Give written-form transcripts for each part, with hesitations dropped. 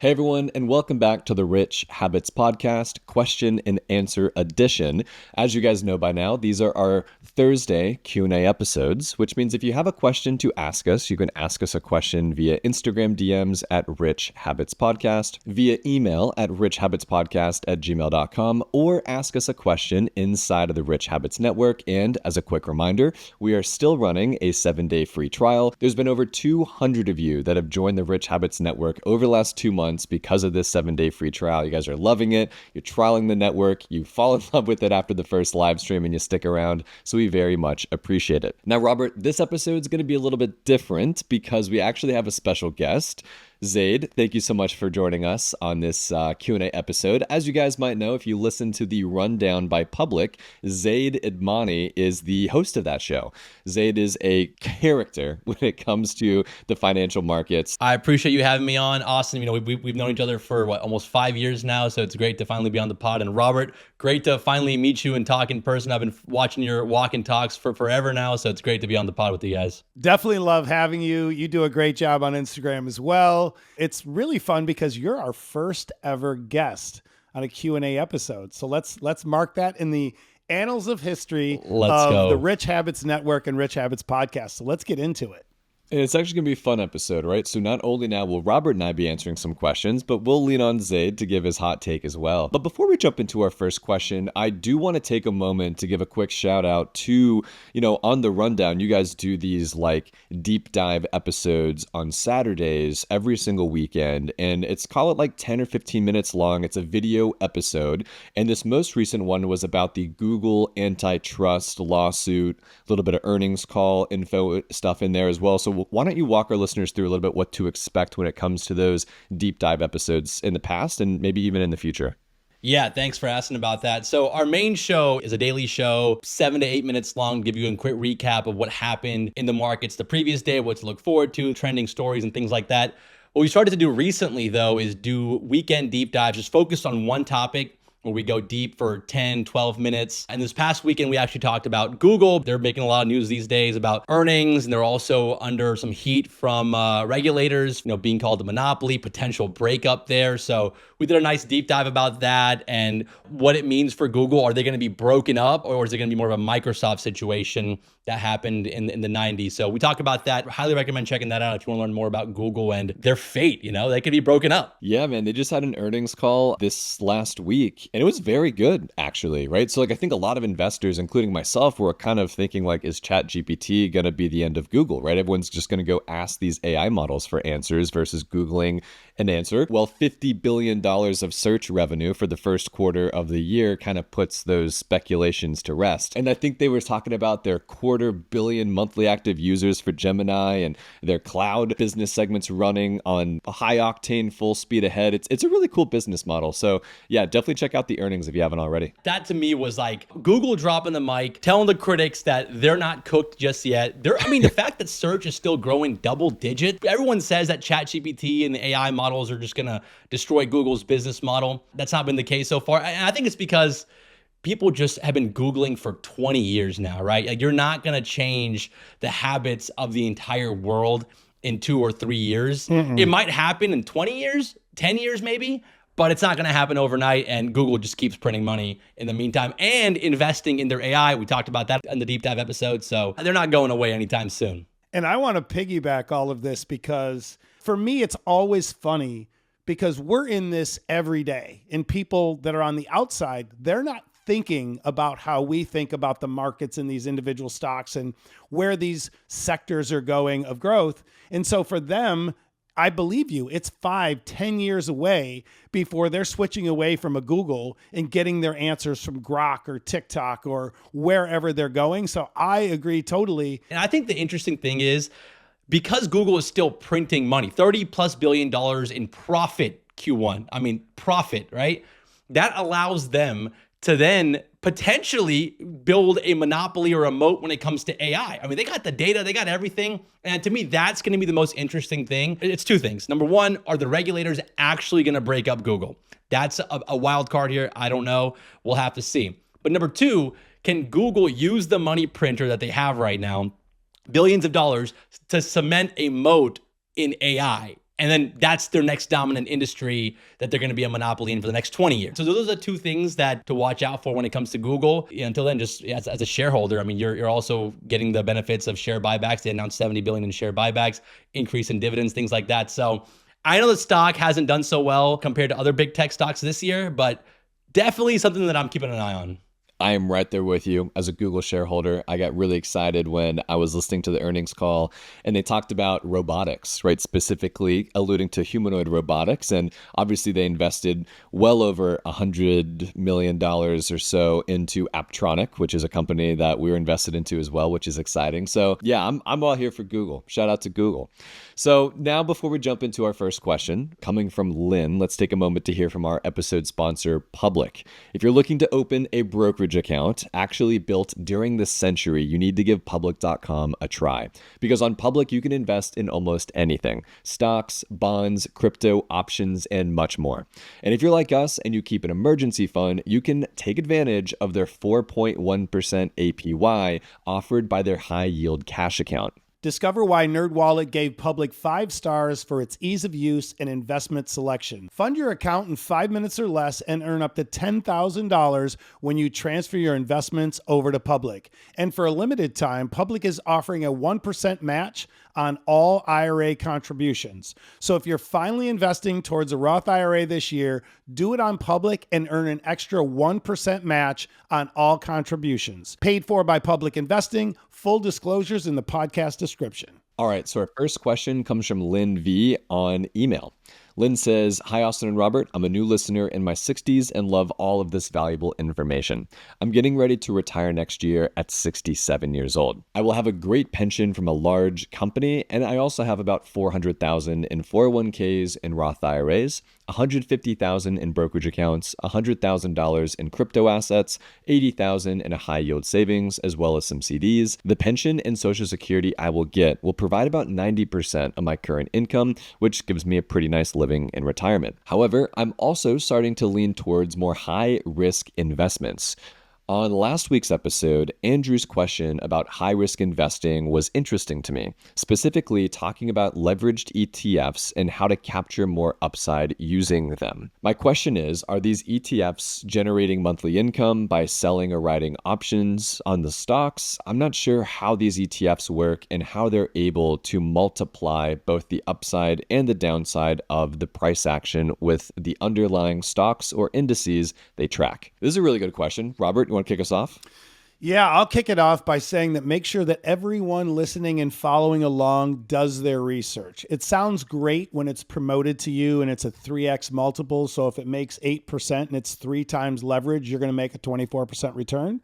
Hey everyone, and welcome back to the Rich Habits Podcast, question and answer edition. As you guys know by now, these are our Thursday Q&A episodes, which means if you have a question to ask us, you can ask us a question via Instagram DMs at Rich Habits Podcast, via email at richhabitspodcast@gmail.com, or ask us a question inside of the Rich Habits Network. And as a quick reminder, we are still running a 7-day free trial. There's been over 200 of you that have joined the Rich Habits Network over the last 2 months because of this 7-day free trial. You guys are loving it. You're trialing the network. You fall in love with it after the first live stream and you stick around. So we very much appreciate it. Now, Robert, this episode is going to be a little bit different because we actually have a special guest. Zaid, thank you so much for joining us on this Q&A episode. As you guys might know, if you listen to the Rundown by Public, Zaid Admani is the host of that show. Zaid is a character when it comes to the financial markets. I appreciate you having me on, Austin. You know, we've known each other for almost 5 years now, so it's great to finally be on the pod. And Robert, great to finally meet you and talk in person. I've been watching your walk and talks for forever now, so it's great to be on the pod with you guys. Definitely love having you. You do a great job on Instagram as well. It's really fun because you're our first ever guest on a Q&A episode. So let's mark that in the annals of history of the Rich Habits Network and Rich Habits Podcast. So let's get into it. And it's actually going to be a fun episode, right? So not only now will Robert and I be answering some questions, but we'll lean on Zaid to give his hot take as well. But before we jump into our first question, I do want to take a moment to give a quick shout out to, on the Rundown, you guys do these like deep dive episodes on Saturdays every single weekend. And call it like 10 or 15 minutes long. It's a video episode. And this most recent one was about the Google antitrust lawsuit, a little bit of earnings call info stuff in there as well. So why don't you walk our listeners through a little bit what to expect when it comes to those deep dive episodes in the past and maybe even in the future? Yeah, thanks for asking about that. So our main show is a daily show, 7 to 8 minutes long, give you a quick recap of what happened in the markets the previous day, what to look forward to, trending stories and things like that. What we started to do recently, though, is do weekend deep dives, just focused on one topic, where we go deep for 10, 12 minutes. And this past weekend, we actually talked about Google. They're making a lot of news these days about earnings, and they're also under some heat from regulators, being called a monopoly, potential breakup there. So we did a nice deep dive about that and what it means for Google. Are they going to be broken up, or is it going to be more of a Microsoft situation that happened in the 90s? So we talk about that. Highly recommend checking that out if you want to learn more about Google and their fate. They could be broken up. Yeah, man. They just had an earnings call this last week. And it was very good, actually, right? So, I think a lot of investors, including myself, were kind of thinking, is ChatGPT going to be the end of Google, right? Everyone's just going to go ask these AI models for answers versus Googling an answer. Well, $50 billion of search revenue for the first quarter of the year kind of puts those speculations to rest. And I think they were talking about their 250 million monthly active users for Gemini and their cloud business segments running on a high octane, full speed ahead. It's a really cool business model. So, yeah, definitely check out the earnings if you haven't already. That to me was like Google dropping the mic, telling the critics that they're not cooked just yet. The fact that search is still growing double digit. Everyone says that ChatGPT and the AI models are just going to destroy Google's business model. That's not been the case so far. And I think it's because people just have been Googling for 20 years now, right? Like, you're not going to change the habits of the entire world in 2 or 3 years. It might happen in 20 years, 10 years maybe, but it's not going to happen overnight, and Google just keeps printing money in the meantime and investing in their AI. We talked about that in the deep dive episode, so they're not going away anytime soon. And I want to piggyback all of this because for me, it's always funny because we're in this every day, and people that are on the outside, they're not thinking about how we think about the markets and these individual stocks and where these sectors are going of growth. And so for them, I believe you, it's 5-10 years away before they're switching away from a Google and getting their answers from Grok or TikTok or wherever they're going. So I agree totally. And I think the interesting thing is, because Google is still printing money, $30+ billion in profit Q1. Profit, right? That allows them to then potentially build a monopoly or a moat when it comes to AI. They got the data, they got everything. And to me, that's going to be the most interesting thing. It's two things. Number one, are the regulators actually going to break up Google? That's a wild card here. I don't know. We'll have to see. But number two, can Google use the money printer that they have right now, billions of dollars, to cement a moat in AI? And then that's their next dominant industry that they're going to be a monopoly in for the next 20 years. So those are two things that to watch out for when it comes to Google. Until then, just as a shareholder, I mean, you're also getting the benefits of share buybacks. They announced 70 billion in share buybacks, increase in dividends, things like that. So I know the stock hasn't done so well compared to other big tech stocks this year, but definitely something that I'm keeping an eye on. I am right there with you. As a Google shareholder, I got really excited when I was listening to the earnings call and they talked about robotics, right? Specifically alluding to humanoid robotics. And obviously they invested well over $100 million or so into Apptronic, which is a company that we're invested into as well, which is exciting. So yeah, I'm all here for Google. Shout out to Google. So now before we jump into our first question, coming from Lynn, let's take a moment to hear from our episode sponsor, Public. If you're looking to open a brokerage account actually built during this century, you need to give public.com a try. Because on Public, you can invest in almost anything: stocks, bonds, crypto, options, and much more. And if you're like us and you keep an emergency fund, you can take advantage of their 4.1% APY offered by their high yield cash account. Discover why NerdWallet gave Public 5 stars for its ease of use and investment selection. Fund your account in 5 minutes or less and earn up to $10,000 when you transfer your investments over to Public. And for a limited time, Public is offering a 1% match on all IRA contributions. So if you're finally investing towards a Roth IRA this year, do it on Public and earn an extra 1% match on all contributions. Paid for by Public Investing. Full disclosures in the podcast description. All right, so our first question comes from Lynn V on email. Lynn says, "Hi, Austin and Robert. I'm a new listener in my 60s and love all of this valuable information. I'm getting ready to retire next year at 67 years old. I will have a great pension from a large company, and I also have about $400,000 in 401ks and Roth IRAs, $150,000 in brokerage accounts, $100,000 in crypto assets, $80,000 in a high yield savings, as well as some CDs. The pension and Social Security I will get will provide about 90% of my current income, which gives me a pretty nice living in retirement. However, I'm also starting to lean towards more high risk investments. On last week's episode, Andrew's question about high-risk investing was interesting to me, specifically talking about leveraged ETFs and how to capture more upside using them. My question is, are these ETFs generating monthly income by selling or writing options on the stocks? I'm not sure how these ETFs work and how they're able to multiply both the upside and the downside of the price action with the underlying stocks or indices they track. This is a really good question. Robert, you want to kick us off? Yeah, I'll kick it off by saying that make sure that everyone listening and following along does their research. It sounds great when it's promoted to you and it's a 3x multiple. So if it makes 8% and it's 3 times leverage, you're going to make a 24% return.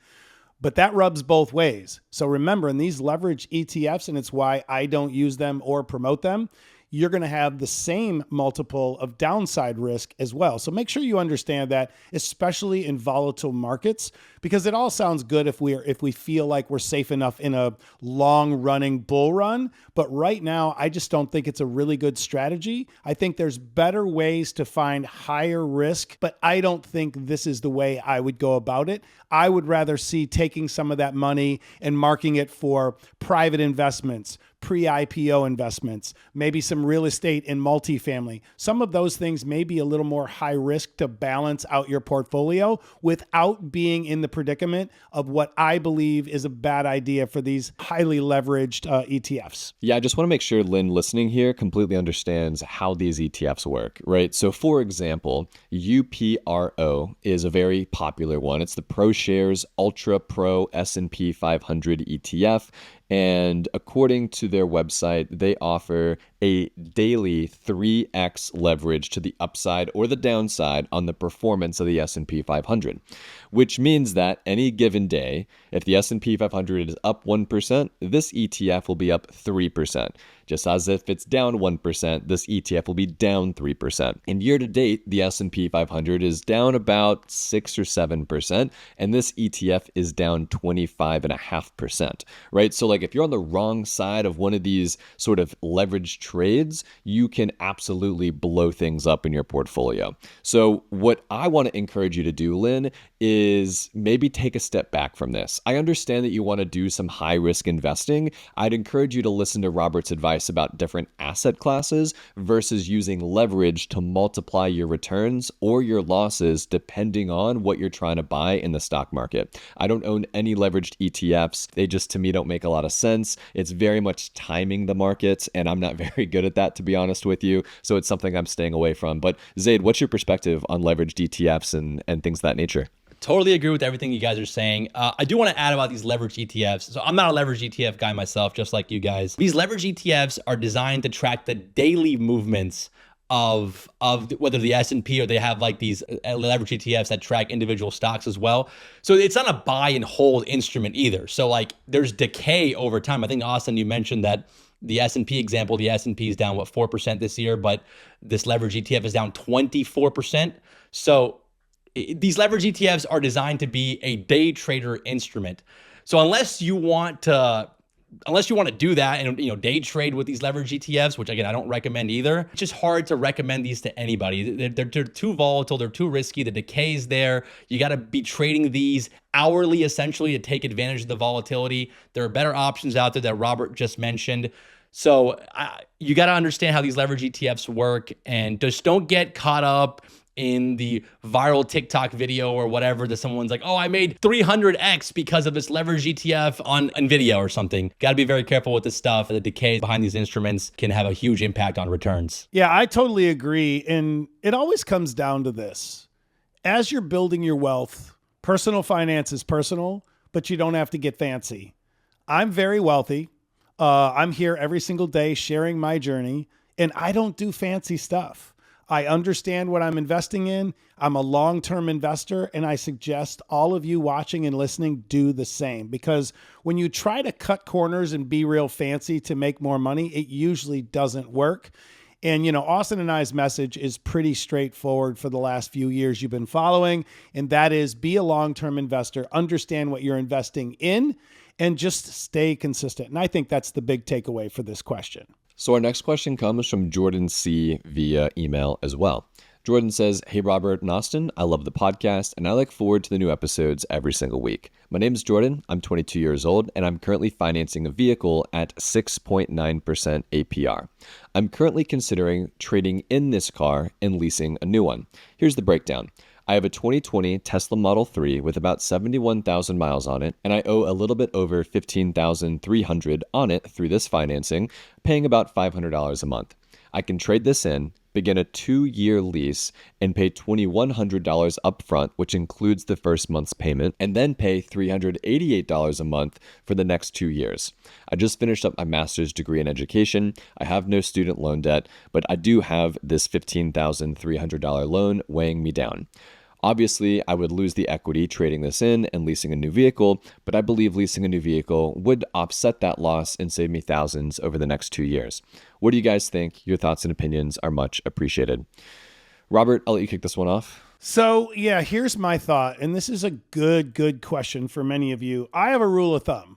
But that rubs both ways. So remember, in these leverage ETFs, and it's why I don't use them or promote them, you're going to have the same multiple of downside risk as well. So make sure you understand that, especially in volatile markets, because it all sounds good if we feel like we're safe enough in a long running bull run. But right now, I just don't think it's a really good strategy. I think there's better ways to find higher risk, but I don't think this is the way I would go about it. I would rather see taking some of that money and marking it for private investments, pre-IPO investments, maybe some real estate and multifamily. Some of those things may be a little more high risk to balance out your portfolio without being in the predicament of what I believe is a bad idea for these highly leveraged ETFs. Yeah, I just want to make sure Lynn listening here completely understands how these ETFs work, right? So for example, UPRO is a very popular one. It's the ProShares Ultra Pro S&P 500 ETF. And according to their website, they offer a daily 3x leverage to the upside or the downside on the performance of the S&P 500, which means that any given day, if the S&P 500 is up 1%, this ETF will be up 3%. Just as if it's down 1%, this ETF will be down 3%. And year to date, the S&P 500 is down about 6 or 7%, and this ETF is down 25.5%, right? So like if you're on the wrong side of one of these sort of leveraged trades, you can absolutely blow things up in your portfolio. So what I want to encourage you to do, Lynn, is maybe take a step back from this. I understand that you want to do some high risk investing. I'd encourage you to listen to Robert's advice price about different asset classes versus using leverage to multiply your returns or your losses depending on what you're trying to buy in the stock market. I don't own any leveraged ETFs. They just, to me, don't make a lot of sense. It's very much timing the markets, and I'm not very good at that, to be honest with you. So it's something I'm staying away from. But Zaid, what's your perspective on leveraged ETFs and things of that nature? Totally agree with everything you guys are saying. I do want to add about these leveraged ETFs. So I'm not a leveraged ETF guy myself, just like you guys. These leveraged ETFs are designed to track the daily movements of whether the S&P or they have like these leveraged ETFs that track individual stocks as well. So it's not a buy and hold instrument either. So like there's decay over time. I think, Austin, you mentioned that the S&P example, the S&P is down 4% this year, but this leveraged ETF is down 24%. So these leverage ETFs are designed to be a day trader instrument. So unless you want to do that and day trade with these leverage ETFs, which again I don't recommend either, it's just hard to recommend these to anybody. They're too volatile, they're too risky. The decay is there. You got to be trading these hourly essentially to take advantage of the volatility. There are better options out there that Robert just mentioned. So you got to understand how these leverage ETFs work, and just don't get caught up in the viral TikTok video or whatever that someone's like, oh, I made 300x because of this leverage ETF on NVIDIA or something. Got to be very careful with this stuff. The decay behind these instruments can have a huge impact on returns. Yeah, I totally agree. And it always comes down to this. As you're building your wealth, personal finance is personal, but you don't have to get fancy. I'm very wealthy. I'm here every single day sharing my journey, and I don't do fancy stuff. I understand what I'm investing in. I'm a long-term investor, and I suggest all of you watching and listening do the same, because when you try to cut corners and be real fancy to make more money, it usually doesn't work. And, Austin and I's message is pretty straightforward for the last few years you've been following, and that is be a long-term investor, understand what you're investing in, and just stay consistent. And I think that's the big takeaway for this question. So our next question comes from Jordan C. via email as well. Jordan says, hey, Robert and Austin, I love the podcast and I look forward to the new episodes every single week. My name is Jordan. I'm 22 years old and I'm currently financing a vehicle at 6.9% APR. I'm currently considering trading in this car and leasing a new one. Here's the breakdown. I have a 2020 Tesla Model 3 with about 71,000 miles on it, and I owe a little bit over $15,300 on it through this financing, paying about $500 a month. I can trade this in, begin a 2-year lease, and pay $2,100 upfront, which includes the first month's payment, and then pay $388 a month for the next 2 years. I just finished up my master's degree in education. I have no student loan debt, but I do have this $15,300 loan weighing me down. Obviously, I would lose the equity trading this in and leasing a new vehicle, but I believe leasing a new vehicle would offset that loss and save me thousands over the next 2 years. What do you guys think? Your thoughts and opinions are much appreciated. Robert, I'll let you kick this one off. So, yeah, here's my thought, and this is a good question for many of you. I have a rule of thumb.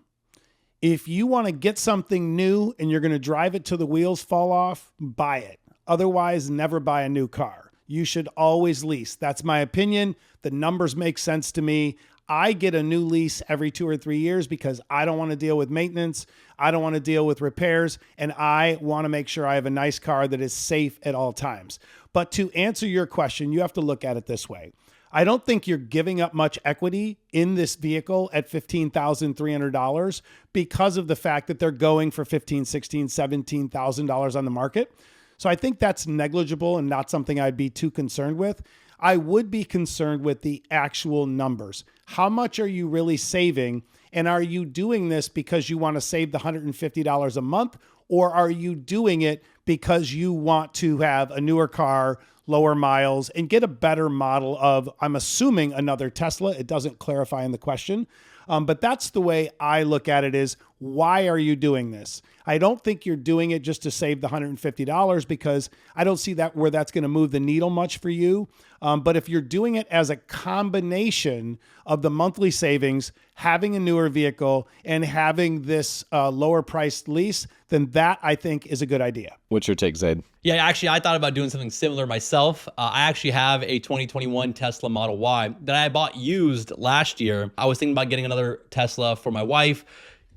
If you want to get something new and you're going to drive it till the wheels fall off, buy it. Otherwise, never buy a new car. You should always lease. That's my opinion. The numbers make sense to me. I get a new lease every 2 or 3 years because I don't want to deal with maintenance. I don't want to deal with repairs. And I want to make sure I have a nice car that is safe at all times. But to answer your question, you have to look at it this way. I don't think you're giving up much equity in this vehicle at $15,300 because of the fact that they're going for $15,000, $16,000, $17,000 on the market. So I think that's negligible and not something I'd be too concerned with. I would be concerned with the actual numbers. How much are you really saving? And are you doing this because you want to save the $150 a month? Or are you doing it because you want to have a newer car, lower miles, and get a better model of, I'm assuming, another Tesla? It doesn't clarify in the question. But that's the way I look at it is, why are you doing this? I don't think you're doing it just to save the $150 because I don't see that where that's going to move the needle much for you. But if you're doing it as a combination of the monthly savings, having a newer vehicle, and having this lower priced lease, then that I think is a good idea. What's your take, Zaid? Yeah, actually, I thought about doing something similar myself. I actually have a 2021 Tesla Model Y that I bought used last year. I was thinking about getting another Tesla for my wife.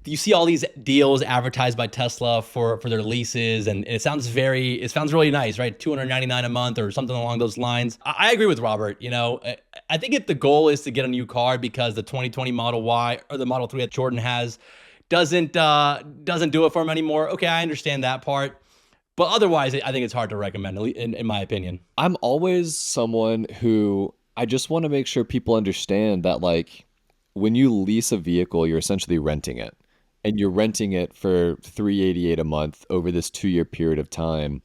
you see all these deals advertised by Tesla for their leases, and it sounds really nice, right? $299 a month or something along those lines. I agree with Robert. I think if the goal is to get a new car because the 2020 Model Y or the Model 3 that Jordan has doesn't do it for him anymore, okay, I understand that part. But otherwise, I think it's hard to recommend, in my opinion. I'm always someone who I just want to make sure people understand that, like, when you lease a vehicle, you're essentially renting it. And you're renting it for $388 a month over this 2-year period of time,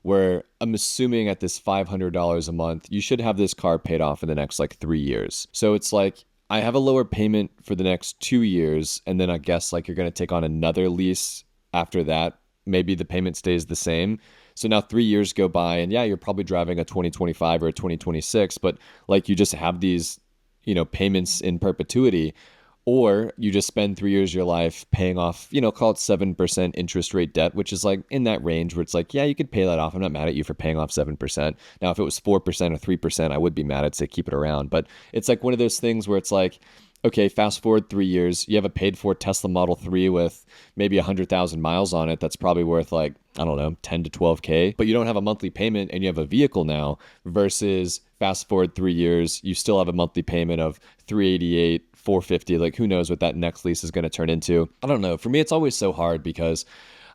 where I'm assuming at this $500 a month, you should have this car paid off in the next like 3 years. So it's like, I have a lower payment for the next 2 years, and then I guess like you're going to take on another lease after that. Maybe the payment stays the same. So now 3 years go by, and yeah, you're probably driving a 2025 or a 2026, but like you just have these, payments in perpetuity. Or you just spend 3 years of your life paying off, call it 7% interest rate debt, which is like in that range where it's like, yeah, you could pay that off. I'm not mad at you for paying off 7%. Now, if it was 4% or 3%, I would be mad. I'd say keep it around. But it's like one of those things where it's like, okay, fast forward 3 years, you have a paid for Tesla Model 3 with maybe 100,000 miles on it. That's probably worth like, I don't know, 10 to 12K, but you don't have a monthly payment and you have a vehicle now versus fast forward 3 years, you still have a monthly payment of 388, 450. Like who knows what that next lease is going to turn into. I don't know. For me, it's always so hard because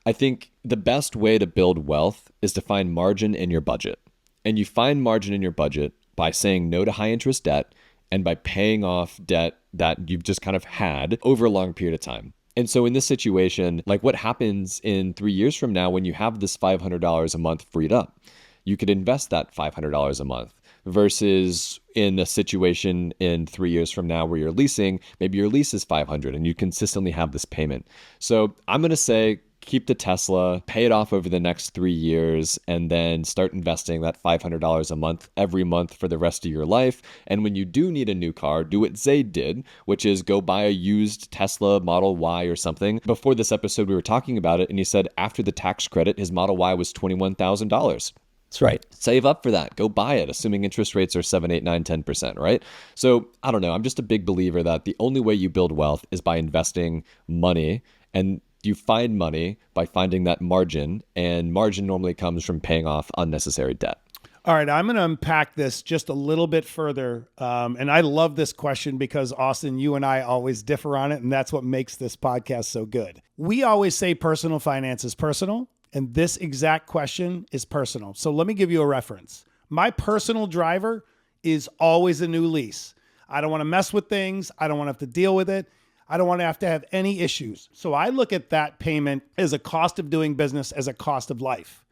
I think the best way to build wealth is to find margin in your budget. And you find margin in your budget by saying no to high interest debt and by paying off debt that you've just kind of had over a long period of time. And so in this situation, like what happens in 3 years from now when you have this $500 a month freed up, you could invest that $500 a month versus in a situation in 3 years from now where you're leasing, maybe your lease is $500 and you consistently have this payment. So I'm going to say keep the Tesla, pay it off over the next 3 years, and then start investing that $500 a month every month for the rest of your life. And when you do need a new car, do what Zaid did, which is go buy a used Tesla Model Y or something. Before this episode, we were talking about it, and he said after the tax credit, his Model Y was $21,000. That's right. Save up for that. Go buy it, assuming interest rates are 7, 8, 9, 10%, right? So I don't know. I'm just a big believer that the only way you build wealth is by investing money, and you find money by finding that margin, and margin normally comes from paying off unnecessary debt. All right, I'm going to unpack this just a little bit further. And I love this question because, Austin, you and I always differ on it, and that's what makes this podcast so good. We always say personal finance is personal, and this exact question is personal. So let me give you a reference. My personal driver is always a new lease. I don't want to mess with things. I don't want to have to deal with it. I don't want to have any issues. So I look at that payment as a cost of doing business, as a cost of life.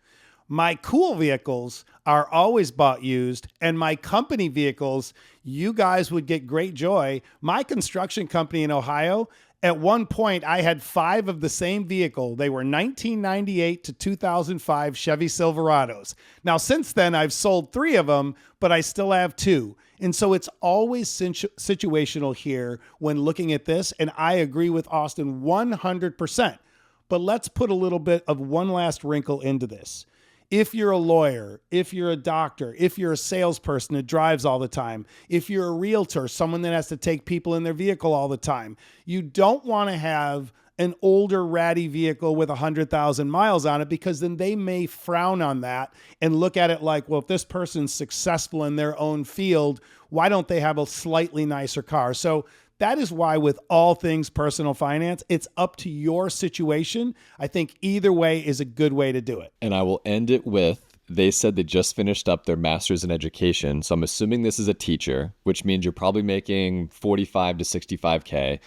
My cool vehicles are always bought used, and my company vehicles, you guys would get great joy. My construction company in Ohio, at one point, I had 5 of the same vehicle. They were 1998 to 2005 Chevy Silverados. Now, since then, I've sold 3 of them, but I still have 2. And so it's always situational here when looking at this. And I agree with Austin 100%. But let's put a little bit of one last wrinkle into this. If you're a lawyer, if you're a doctor, if you're a salesperson that drives all the time, if you're a realtor, someone that has to take people in their vehicle all the time, you don't want to have an older ratty vehicle with 100,000 miles on it, because then they may frown on that and look at it like, well, if this person's successful in their own field, why don't they have a slightly nicer car? So that is why with all things personal finance, it's up to your situation. I think either way is a good way to do it. And I will end it with, they said they just finished up their master's in education. So I'm assuming this is a teacher, which means you're probably making 45 to 65K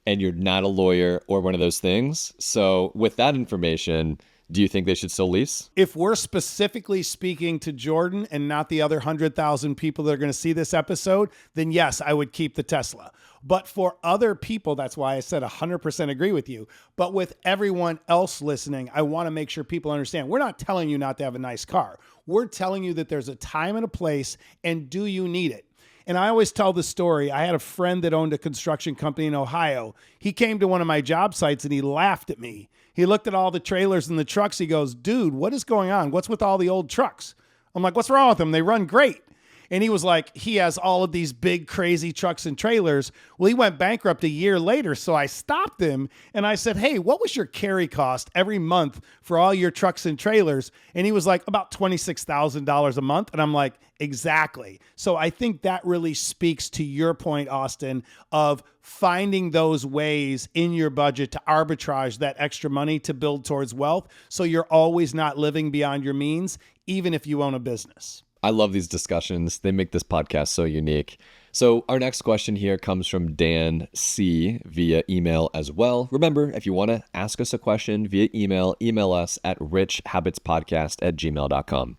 and you're not a lawyer or one of those things. So with that information, do you think they should still lease? If we're specifically speaking to Jordan and not the other 100,000 people that are going to see this episode, then yes, I would keep the Tesla. But for other people, that's why I said 100% agree with you. But with everyone else listening, I want to make sure people understand. We're not telling you not to have a nice car. We're telling you that there's a time and a place, and do you need it? And I always tell the story. I had a friend that owned a construction company in Ohio. He came to one of my job sites and he laughed at me. He looked at all the trailers and the trucks. He goes, dude, what is going on? What's with all the old trucks? I'm like, what's wrong with them? They run great. And he was like, he has all of these big, crazy trucks and trailers. Well, he went bankrupt a year later. So I stopped him and I said, hey, what was your carry cost every month for all your trucks and trailers? And he was like, about $26,000 a month. And I'm like, exactly. So I think that really speaks to your point, Austin, of finding those ways in your budget to arbitrage that extra money to build towards wealth. So you're always not living beyond your means, even if you own a business. I love these discussions. They make this podcast so unique. So our next question here comes from Dan C via email as well. Remember, if you want to ask us a question via email, email us at richhabitspodcast@gmail.com.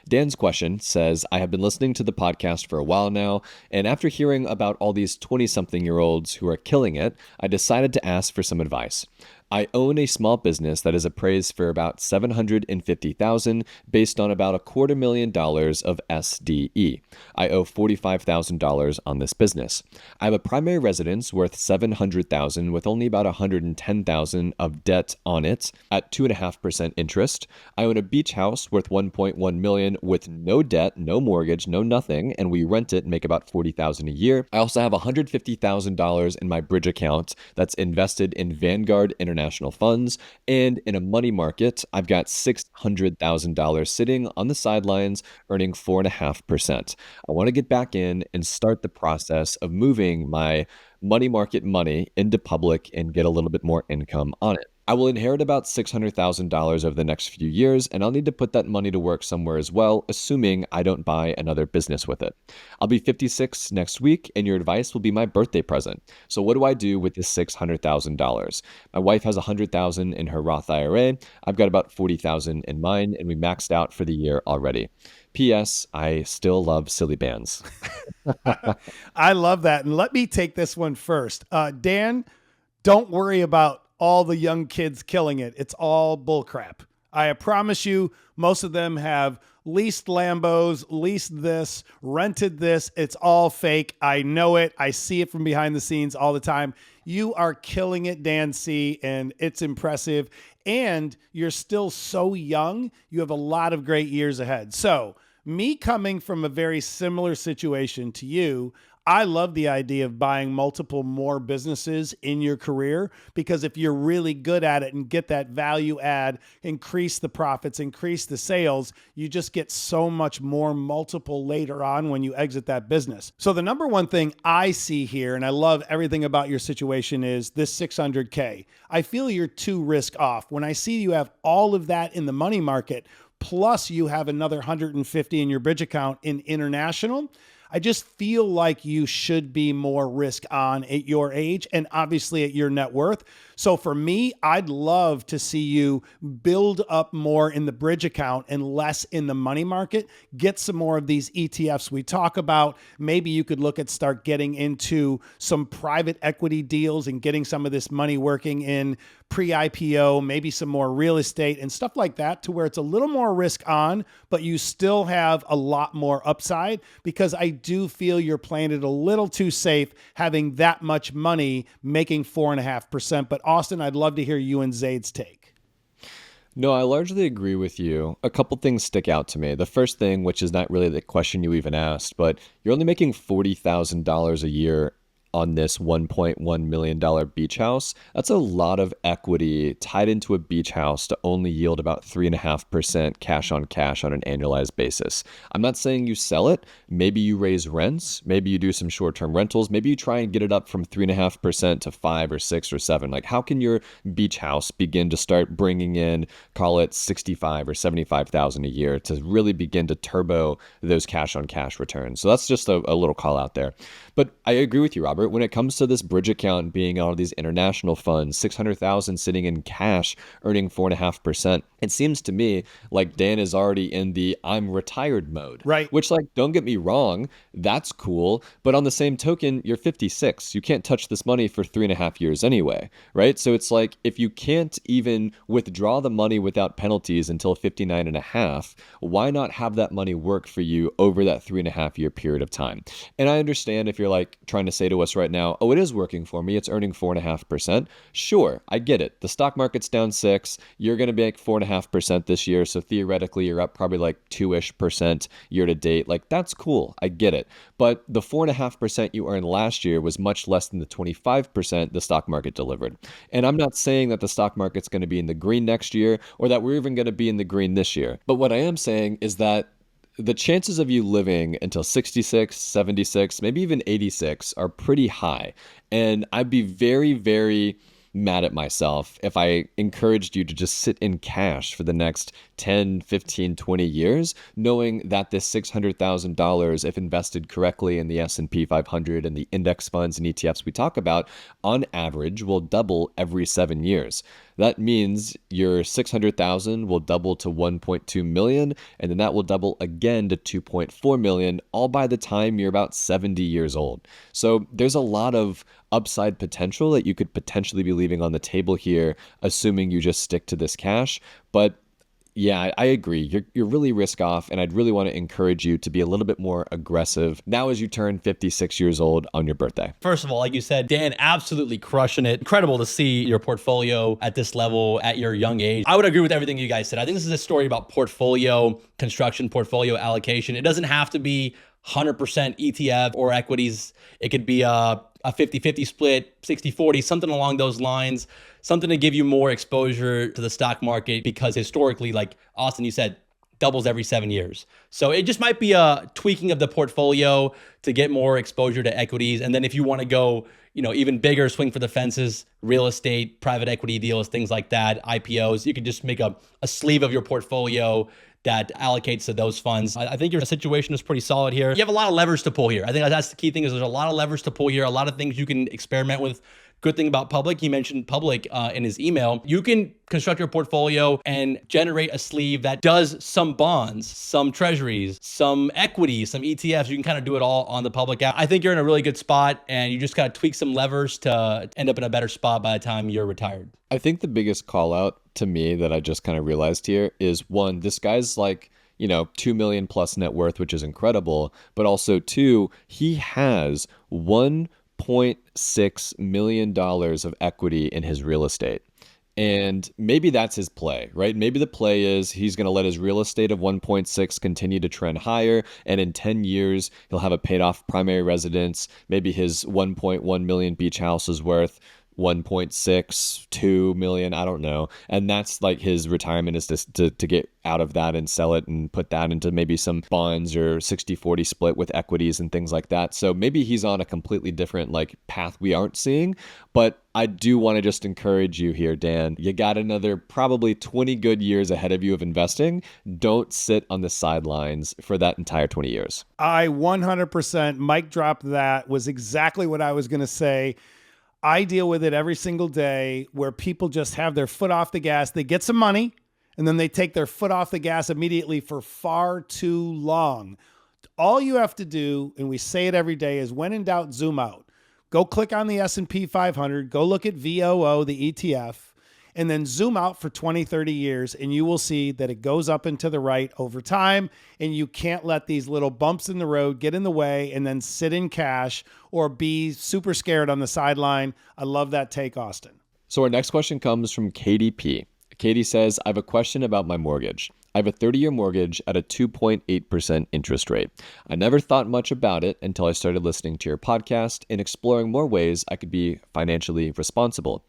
Dan's question says, I have been listening to the podcast for a while now, and after hearing about all these 20-something-year-olds who are killing it, I decided to ask for some advice. I own a small business that is appraised for about $750,000 based on about $250,000 of SDE. I owe $45,000 on this business. I have a primary residence worth $700,000 with only about $110,000 of debt on it at 2.5% interest. I own a beach house worth $1.1 million with no debt, no mortgage, no nothing, and we rent it and make about $40,000 a year. I also have $150,000 in my bridge account that's invested in Vanguard International funds, and in a money market, I've got $600,000 sitting on the sidelines earning 4.5%. I want to get back in and start the process of moving my money market money into public and get a little bit more income on it. I will inherit about $600,000 over the next few years, and I'll need to put that money to work somewhere as well, assuming I don't buy another business with it. I'll be 56 next week, and your advice will be my birthday present. So what do I do with this $600,000? My wife has $100,000 in her Roth IRA. I've got about $40,000 in mine, and we maxed out for the year already. P.S. I still love silly bands. I love that. And let me take this one first. Dan, don't worry about all the young kids killing it. It's all bullcrap. I promise you, most of them have leased Lambos, leased this, rented this. It's all fake. I know it. I see it from behind the scenes all the time. You are killing it, Dan C., and it's impressive. And you're still so young. You have a lot of great years ahead. So me coming from a very similar situation to you, I love the idea of buying multiple more businesses in your career, because if you're really good at it and get that value add, increase the profits, increase the sales, you just get so much more multiple later on when you exit that business. So the number one thing I see here, and I love everything about your situation, is this $600K. I feel you're too risk off. When I see you have all of that in the money market, plus you have another 150 in your bridge account in international, I just feel like you should be more risk on at your age and obviously at your net worth. So for me, I'd love to see you build up more in the bridge account and less in the money market. Get some more of these ETFs we talk about. Maybe you could look at start getting into some private equity deals and getting some of this money working in pre-IPO, maybe some more real estate and stuff like that, to where it's a little more risk on, but you still have a lot more upside, because I do feel you're playing it a little too safe having that much money making 4.5%. But Austin, I'd love to hear you and Zaid's take. No, I largely agree with you. A couple things stick out to me. The first thing, which is not really the question you even asked, but you're only making $40,000 a year on this $1.1 million beach house. That's a lot of equity tied into a beach house to only yield about 3.5% cash on cash on an annualized basis. I'm not saying you sell it. Maybe you raise rents. Maybe you do some short-term rentals. Maybe you try and get it up from 3.5% to 5 or 6 or 7. Like, how can your beach house begin to start bringing in, call it 65 or 75,000 a year, to really begin to turbo those cash on cash returns? So that's just a little call out there. But I agree with you, Robert. When it comes to this bridge account being all of these international funds, 600,000 sitting in cash, earning 4.5%, it seems to me like Dan is already in the I'm retired mode. Right. Which, like, don't get me wrong, that's cool. But on the same token, you're 56. You can't touch this money for 3.5 years anyway, right? So it's like, if you can't even withdraw the money without penalties until 59 and a half, why not have that money work for you over that 3.5 year period of time? And I understand if you're like trying to say to us this right now. Oh, it is working for me. It's earning 4.5%. Sure, I get it. The stock market's down 6. You're going to make 4.5% this year. So theoretically, you're up probably like 2-ish% year to date. Like, that's cool. I get it. But the 4.5% you earned last year was much less than the 25% the stock market delivered. And I'm not saying that the stock market's going to be in the green next year or that we're even going to be in the green this year. But what I am saying is that the chances of you living until 66, 76, maybe even 86 are pretty high. And I'd be very, very mad at myself if I encouraged you to just sit in cash for the next 10, 15, 20 years, knowing that this $600,000, if invested correctly in the S&P 500 and the index funds and ETFs we talk about, on average will double every 7 years. That means your 600,000 will double to 1.2 million, and then that will double again to 2.4 million, all by the time you're about 70 years old. So there's a lot of upside potential that you could potentially be leaving on the table here, assuming you just stick to this cash. But yeah, I agree. You're really risk off, and I'd really want to encourage you to be a little bit more aggressive now as you turn 56 years old on your birthday. First of all, like you said, Dan, absolutely crushing it. Incredible to see your portfolio at this level at your young age. I would agree with everything you guys said. I think this is a story about portfolio construction, portfolio allocation. It doesn't have to be 100% ETF or equities. It could be a 50-50 split, 60-40, something along those lines, something to give you more exposure to the stock market because historically, like Austin, you said, doubles every 7 years. So it just might be a tweaking of the portfolio to get more exposure to equities. And then if you want to go, even bigger, swing for the fences, real estate, private equity deals, things like that, IPOs, you could just make a sleeve of your portfolio that allocates to those funds. I think your situation is pretty solid here. You have a lot of levers to pull here. I think that's the key thing is there's a lot of levers to pull here, a lot of things you can experiment with. Good thing about Public, he mentioned Public in his email. You can construct your portfolio and generate a sleeve that does some bonds, some treasuries, some equities, some ETFs. You can kind of do it all on the Public app. I think you're in a really good spot and you just got to tweak some levers to end up in a better spot by the time you're retired. I think the biggest call out to me that I just kind of realized here is one, this guy's like, 2 million plus net worth, which is incredible, but also two, he has $1.6 million of equity in his real estate. And maybe that's his play, right? Maybe the play is he's going to let his real estate of 1.6 continue to trend higher. And in 10 years, he'll have a paid off primary residence. Maybe his 1.1 million beach house is worth 1.62 million, I don't know. And that's like his retirement is to get out of that and sell it and put that into maybe some bonds or 60-40 split with equities and things like that. So maybe he's on a completely different like path we aren't seeing. But I do want to just encourage you here, Dan. You got another probably 20 good years ahead of you of investing. Don't sit on the sidelines for that entire 20 years. I 100% mic drop that was exactly what I was going to say. I deal with it every single day where people just have their foot off the gas. They get some money and then they take their foot off the gas immediately for far too long. All you have to do, and we say it every day, is when in doubt, zoom out. Go click on the S&P 500, go look at VOO, the ETF, and then zoom out for 20, 30 years, and you will see that it goes up and to the right over time, and you can't let these little bumps in the road get in the way and then sit in cash or be super scared on the sideline. I love that take, Austin. So our next question comes from Katie P. Katie says, I have a question about my mortgage. I have a 30-year mortgage at a 2.8% interest rate. I never thought much about it until I started listening to your podcast and exploring more ways I could be financially responsible.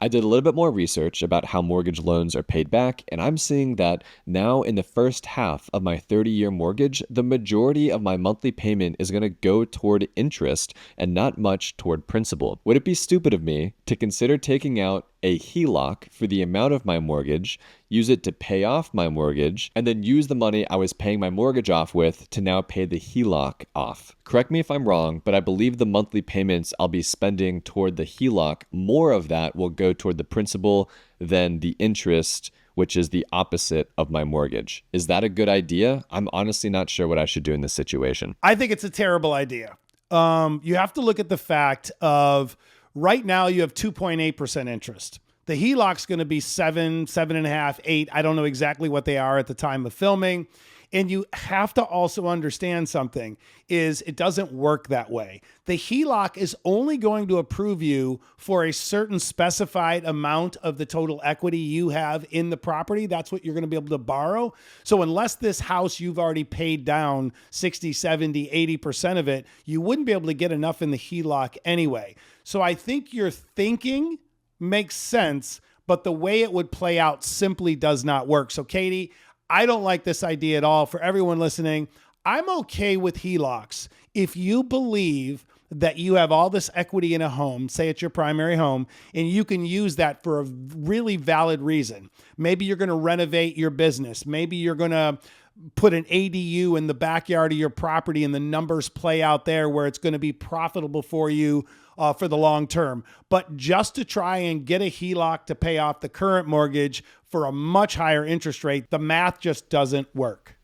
I did a little bit more research about how mortgage loans are paid back, and I'm seeing that now in the first half of my 30-year mortgage, the majority of my monthly payment is going to go toward interest and not much toward principal. Would it be stupid of me to consider taking out a HELOC for the amount of my mortgage, use it to pay off my mortgage, and then use the money I was paying my mortgage off with to now pay the HELOC off? Correct me if I'm wrong, but I believe the monthly payments I'll be spending toward the HELOC, more of that will go toward the principal than the interest, which is the opposite of my mortgage. Is that a good idea? I'm honestly not sure what I should do in this situation. I think it's a terrible idea. You have to look at the fact of right now you have 2.8% interest. The HELOC's going to be 7, 7.5, 8. I don't know exactly what they are at the time of filming. And you have to also understand something is it doesn't work that way. The HELOC is only going to approve you for a certain specified amount of the total equity you have in the property. That's what you're going to be able to borrow. So unless this house you've already paid down 60, 70, 80% of it, you wouldn't be able to get enough in the HELOC anyway. So I think your thinking makes sense, but the way it would play out simply does not work. So Katie, I don't like this idea at all. For everyone listening, I'm okay with HELOCs. If you believe that you have all this equity in a home, say it's your primary home, and you can use that for a really valid reason. Maybe you're going to renovate your business. Maybe you're going to put an ADU in the backyard of your property and the numbers play out there where it's going to be profitable for you for the long term. But just to try and get a HELOC to pay off the current mortgage for a much higher interest rate, the math just doesn't work.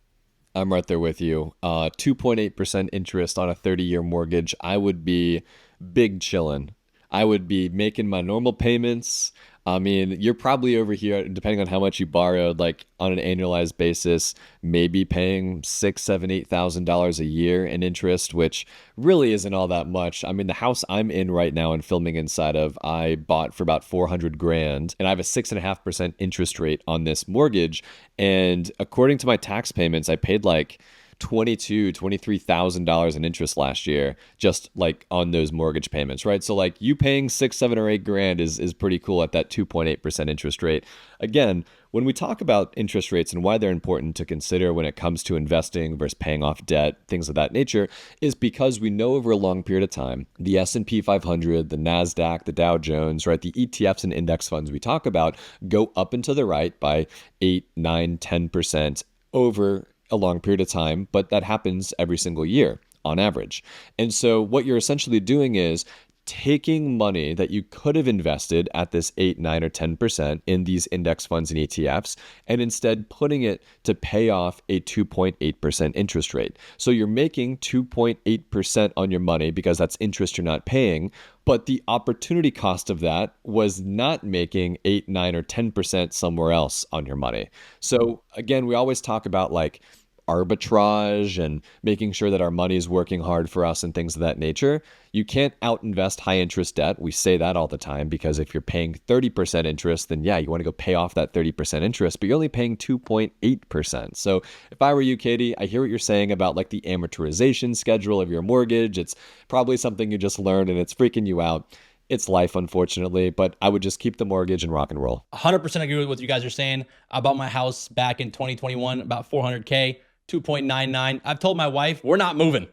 I'm right there with you. 2.8% interest on a 30-year mortgage. I would be big chillin'. I would be making my normal payments. I mean, you're probably over here, depending on how much you borrowed, like on an annualized basis, maybe paying $6,000, $7,000, $8,000 a year in interest, which really isn't all that much. I mean, the house I'm in right now and filming inside of, I bought for about $400,000, and I have a 6.5% interest rate on this mortgage. And according to my tax payments, I paid like $23,000 in interest last year, just like on those mortgage payments, right? So like you paying $6, $7, or $8,000 is pretty cool at that 2.8% interest rate. Again, when we talk about interest rates and why they're important to consider when it comes to investing versus paying off debt, things of that nature, is because we know over a long period of time, the S&P 500, the NASDAQ, the Dow Jones, right, the ETFs and index funds we talk about go up and to the right by 8, 9, 10% over a long period of time, but that happens every single year on average. And so what you're essentially doing is taking money that you could have invested at this 8, 9, or 10% in these index funds and ETFs, and instead putting it to pay off a 2.8% interest rate. So you're making 2.8% on your money because that's interest you're not paying, but the opportunity cost of that was not making 8, 9, or 10% somewhere else on your money. So again, we always talk about like arbitrage and making sure that our money is working hard for us and things of that nature. You can't out-invest high interest debt. We say that all the time because if you're paying 30% interest, then yeah, you want to go pay off that 30% interest, but you're only paying 2.8%. So if I were you, Katie, I hear what you're saying about like the amortization schedule of your mortgage. It's probably something you just learned and it's freaking you out. It's life, unfortunately, but I would just keep the mortgage and rock and roll. 100% agree with what you guys are saying. I bought my house back in 2021, about $400K. 2.99. I've told my wife we're not moving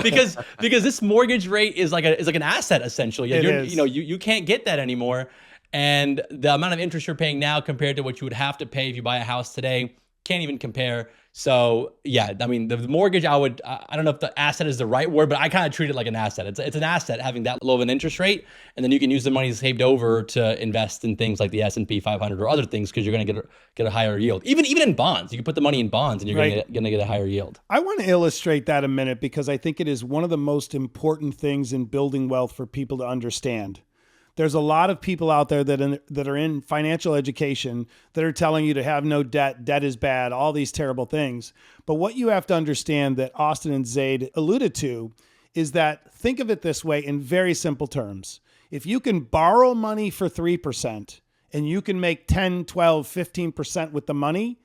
because this mortgage rate is like an asset essentially. You can't get that anymore, and the amount of interest you're paying now compared to what you would have to pay if you buy a house today can't even compare. So yeah, I mean the mortgage, I don't know if the asset is the right word, but I kind of treat it like an asset. It's an asset having that low of an interest rate, and then you can use the money saved over to invest in things like the S&P 500 or other things because you're going to get a higher yield. Even in bonds, you can put the money in bonds and you're going to get a higher yield. I want to illustrate that a minute because I think it is one of the most important things in building wealth for people to understand. There's a lot of people out there that are in financial education that are telling you to have no debt, debt is bad, all these terrible things. But what you have to understand that Austin and Zaid alluded to is that think of it this way in very simple terms. If you can borrow money for 3% and you can make 10, 12, 15% with the money,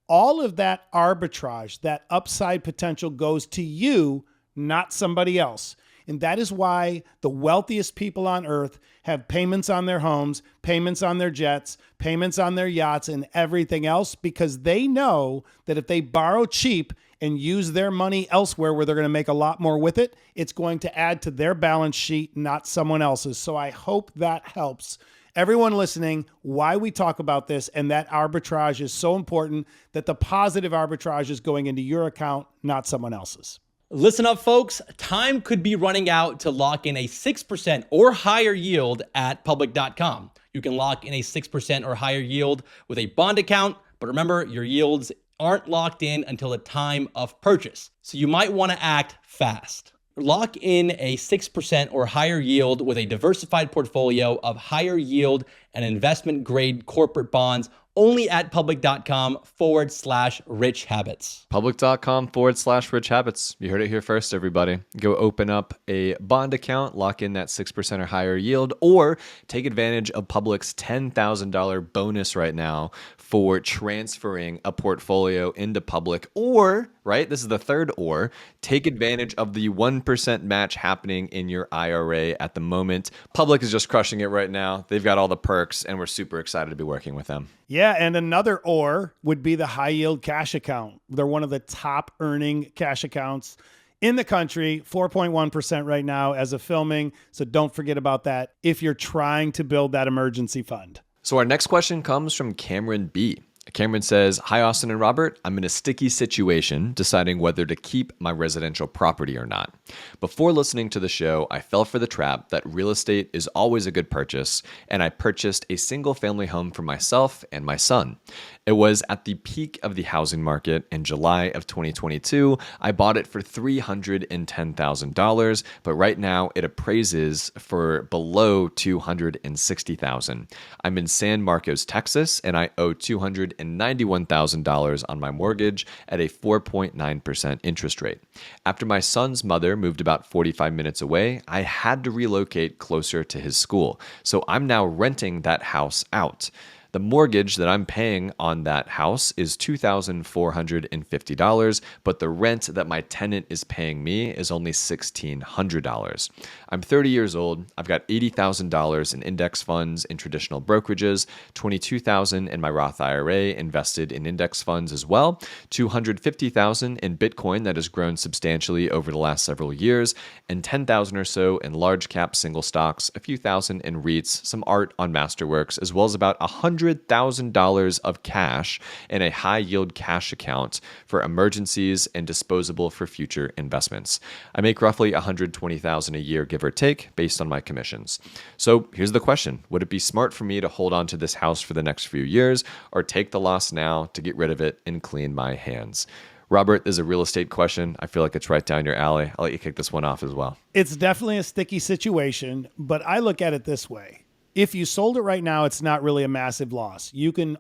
all of that arbitrage, that upside potential goes to you, not somebody else. And that is why the wealthiest people on earth have payments on their homes, payments on their jets, payments on their yachts, and everything else, because they know that if they borrow cheap and use their money elsewhere where they're going to make a lot more with it, it's going to add to their balance sheet, not someone else's. So I hope that helps everyone listening why we talk about this, and that arbitrage is so important, that the positive arbitrage is going into your account, not someone else's. Listen up, folks. Time could be running out to lock in a 6% or higher yield at public.com. You can lock in a 6% or higher yield with a bond account, but remember, your yields aren't locked in until the time of purchase. So you might want to act fast. Lock in a 6% or higher yield with a diversified portfolio of higher yield and investment grade corporate bonds only at public.com/rich habits. Public.com/rich habits. You heard it here first, everybody. Go open up a bond account, lock in that 6% or higher yield, or take advantage of Public's $10,000 bonus right now for transferring a portfolio into Public, or, right, this is the third or, take advantage of the 1% match happening in your IRA at the moment. Public is just crushing it right now. They've got all the perks, and we're super excited to be working with them. Yeah, and another or would be the high yield cash account. They're one of the top earning cash accounts in the country, 4.1% right now as of filming. So don't forget about that if you're trying to build that emergency fund. So our next question comes from Cameron B. Cameron says, "Hi, Austin and Robert. I'm in a sticky situation deciding whether to keep my residential property or not. Before listening to the show, I fell for the trap that real estate is always a good purchase, and I purchased a single-family home for myself and my son. It was at the peak of the housing market in July of 2022. I bought it for $310,000, but right now it appraises for below $260,000. I'm in San Marcos, Texas, and I owe $291,000 on my mortgage at a 4.9% interest rate. After my son's mother moved about 45 minutes away, I had to relocate closer to his school, so I'm now renting that house out. The mortgage that I'm paying on that house is $2,450, but the rent that my tenant is paying me is only $1,600. I'm 30 years old. I've got $80,000 in index funds in traditional brokerages, $22,000 in my Roth IRA invested in index funds as well, $250,000 in Bitcoin that has grown substantially over the last several years, and $10,000 or so in large cap single stocks, a few thousand in REITs, some art on Masterworks, as well as about $100,000 of cash in a high yield cash account for emergencies and disposable for future investments. I make roughly $120,000 a year, give or take, based on my commissions. So here's the question. Would it be smart for me to hold on to this house for the next few years, or take the loss now to get rid of it and clean my hands? Robert, this is a real estate question. I feel like it's right down your alley. I'll let you kick this one off as well. It's definitely a sticky situation, but I look at it this way. If you sold it right now, it's not really a massive loss. You can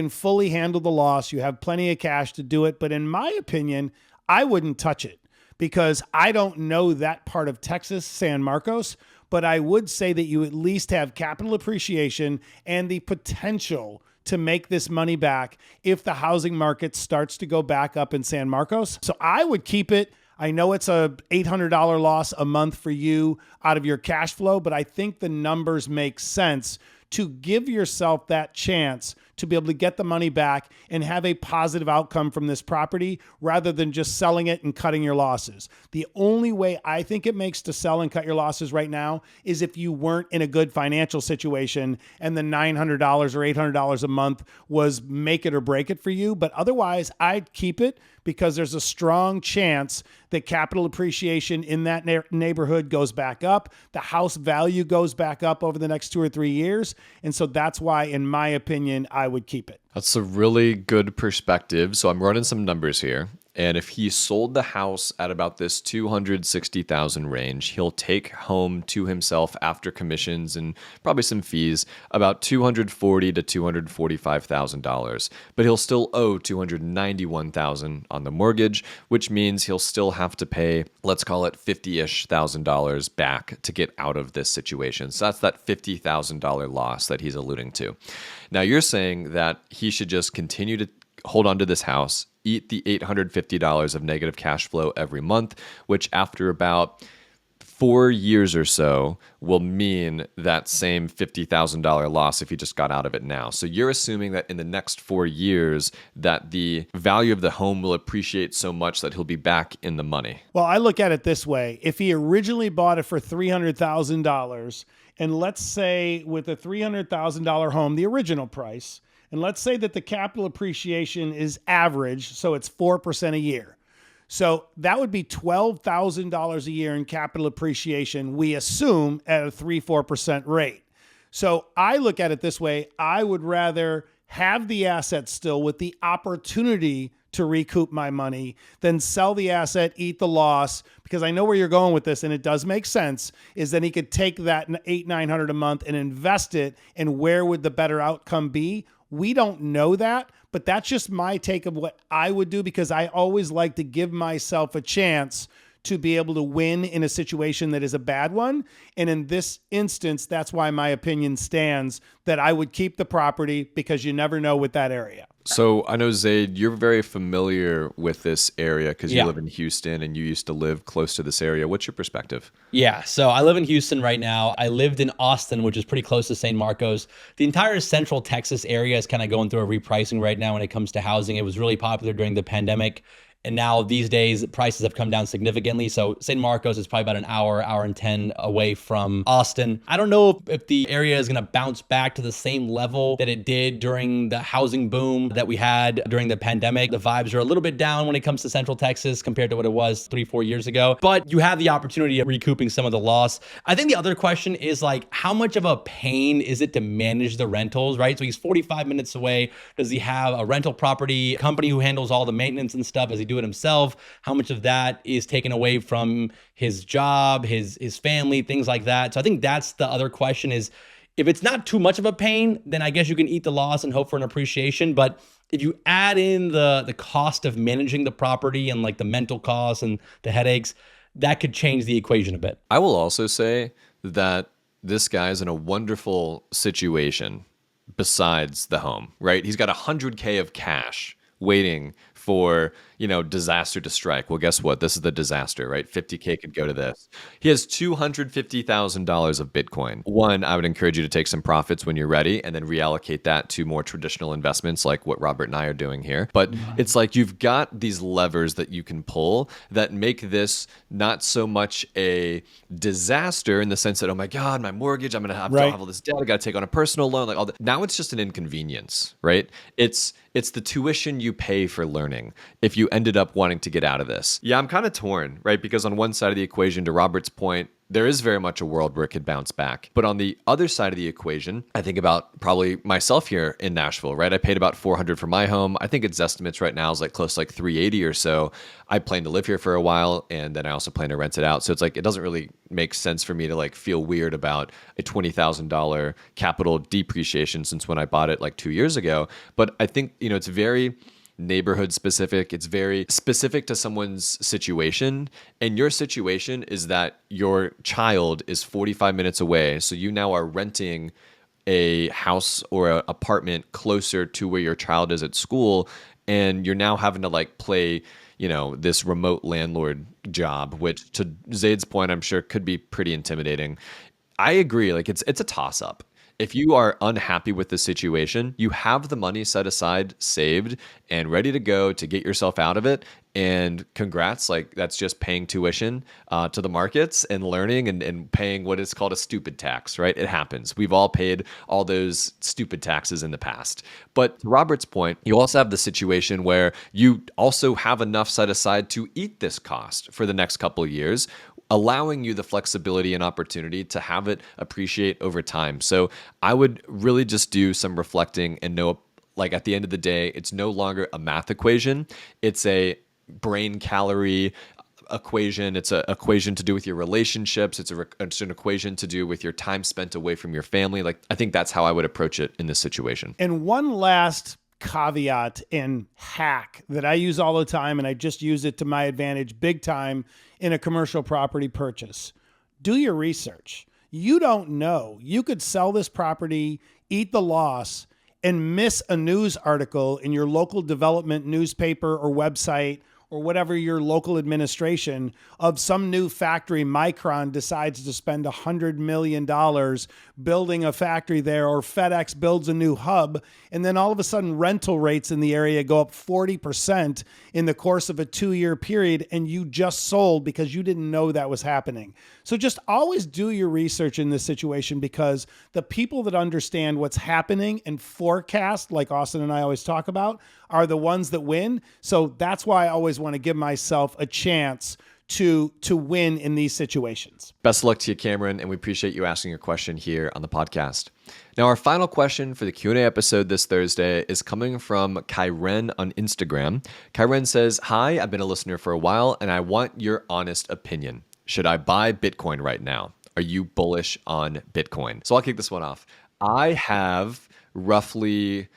fully handle the loss. You have plenty of cash to do it. But in my opinion, I wouldn't touch it because I don't know that part of Texas, San Marcos, but I would say that you at least have capital appreciation and the potential to make this money back if the housing market starts to go back up in San Marcos. So I would keep it. I know it's a $800 loss a month for you out of your cash flow, but I think the numbers make sense to give yourself that chance to be able to get the money back and have a positive outcome from this property rather than just selling it and cutting your losses. The only way I think it makes to sell and cut your losses right now is if you weren't in a good financial situation and the $900 or $800 a month was make it or break it for you. But otherwise, I'd keep it because there's a strong chance that capital appreciation in that neighborhood goes back up. The house value goes back up over the next 2 or 3 years. And so that's why, in my opinion, I would keep it. That's a really good perspective. So I'm running some numbers here. And if he sold the house at about this $260,000 range, he'll take home to himself after commissions and probably some fees about $240,000 to $245,000. But he'll still owe $291,000 on the mortgage, which means he'll still have to pay, let's call it $50,000-ish back to get out of this situation. So that's that $50,000 loss that he's alluding to. Now you're saying that he should just continue to hold on to this house, eat the $850 of negative cash flow every month, which after about 4 years or so will mean that same $50,000 loss if he just got out of it now. So you're assuming that in the next 4 years that the value of the home will appreciate so much that he'll be back in the money. Well, I look at it this way. If he originally bought it for $300,000, and let's say with a $300,000 home, the original price, and let's say that the capital appreciation is average, so it's 4% a year. So that would be $12,000 a year in capital appreciation, we assume at a 3-4% rate. So I look at it this way. I would rather have the asset still with the opportunity to recoup my money than sell the asset, eat the loss, because I know where you're going with this, and it does make sense, is then he could take that $800-900 a month and invest it, and where would the better outcome be? We don't know that, but that's just my take of what I would do, because I always like to give myself a chance to be able to win in a situation that is a bad one. And in this instance, that's why my opinion stands that I would keep the property, because you never know with that area. So I know, Zaid, you're very familiar with this area because you Yeah. live in Houston and you used to live close to this area. What's your perspective? Yeah, so I live in Houston right now. I lived in Austin, which is pretty close to San Marcos. The entire central Texas area is kind of going through a repricing right now when it comes to housing. It was really popular during the pandemic. And now these days, prices have come down significantly. So San Marcos is probably about an hour and 10 away from Austin. I don't know if the area is going to bounce back to the same level that it did during the housing boom that we had during the pandemic. The vibes are a little bit down when it comes to Central Texas compared to what it was 3-4 years ago. But you have the opportunity of recouping some of the loss. I think the other question is like, how much of a pain is it to manage the rentals, right? So he's 45 minutes away. Does he have a rental property company who handles all the maintenance and stuff? Does he do it himself? How much of that is taken away from his job, his family, things like that? So I think that's the other question is, if it's not too much of a pain, then I guess you can eat the loss and hope for an appreciation. But if you add in the cost of managing the property and like the mental costs and the headaches, that could change the equation a bit. I will also say that this guy's in a wonderful situation besides the home, right? He's got $100K of cash waiting for, disaster to strike. Well, guess what? This is the disaster, right? 50K could go to this. He has $250,000 of Bitcoin. One, I would encourage you to take some profits when you're ready and then reallocate that to more traditional investments like what Robert and I are doing here. But it's like you've got these levers that you can pull that make this not so much a disaster in the sense that, oh my God, my mortgage, I'm going to have to have all this debt. I got to take on a personal loan, like all that. Now it's just an inconvenience, right? It's the tuition you pay for learning if you ended up wanting to get out of this. Yeah, I'm kind of torn, right? Because on one side of the equation, to Robert's point, there is very much a world where it could bounce back. But on the other side of the equation, I think about probably myself here in Nashville, right? I paid about $400 for my home. I think its estimates right now is like close to like $380 or so. I plan to live here for a while, and then I also plan to rent it out. So it's like, it doesn't really make sense for me to like feel weird about a $20,000 capital depreciation since when I bought it like 2 years ago. But I think, it's very neighborhood specific. It's very specific to someone's situation. And your situation is that your child is 45 minutes away. So you now are renting a house or an apartment closer to where your child is at school. And you're now having to like play, this remote landlord job, which to Zaid's point, I'm sure could be pretty intimidating. I agree. Like it's a toss up. If you are unhappy with the situation, you have the money set aside, saved, and ready to go to get yourself out of it. And congrats, like that's just paying tuition to the markets and learning and paying what is called a stupid tax, right? It happens. We've all paid all those stupid taxes in the past. But to Robert's point, you also have the situation where you also have enough set aside to eat this cost for the next couple of years, allowing you the flexibility and opportunity to have it appreciate over time. So I would really just do some reflecting and know, like at the end of the day, it's no longer a math equation. It's a brain calorie equation. It's an equation to do with your relationships. It's an equation to do with your time spent away from your family. Like I think that's how I would approach it in this situation. And one last caveat and hack that I use all the time, and I just use it to my advantage big time in a commercial property purchase. Do your research. You don't know. You could sell this property, eat the loss, and miss a news article in your local development newspaper or website or whatever your local administration of some new factory. Micron decides to spend $100 million building a factory there, or FedEx builds a new hub. And then all of a sudden rental rates in the area go up 40% in the course of a 2-year period. And you just sold because you didn't know that was happening. So just always do your research in this situation, because the people that understand what's happening and forecast, like Austin and I always talk about, are the ones that win. So that's why I always want to give myself a chance to win in these situations. Best of luck to you, Cameron, and we appreciate you asking your question here on the podcast. Now, our final question for the Q&A episode this Thursday is coming from Kyren on Instagram. Kyren says, "Hi, I've been a listener for a while, and I want your honest opinion. Should I buy Bitcoin right now? Are you bullish on Bitcoin?" So I'll kick this one off. I have roughly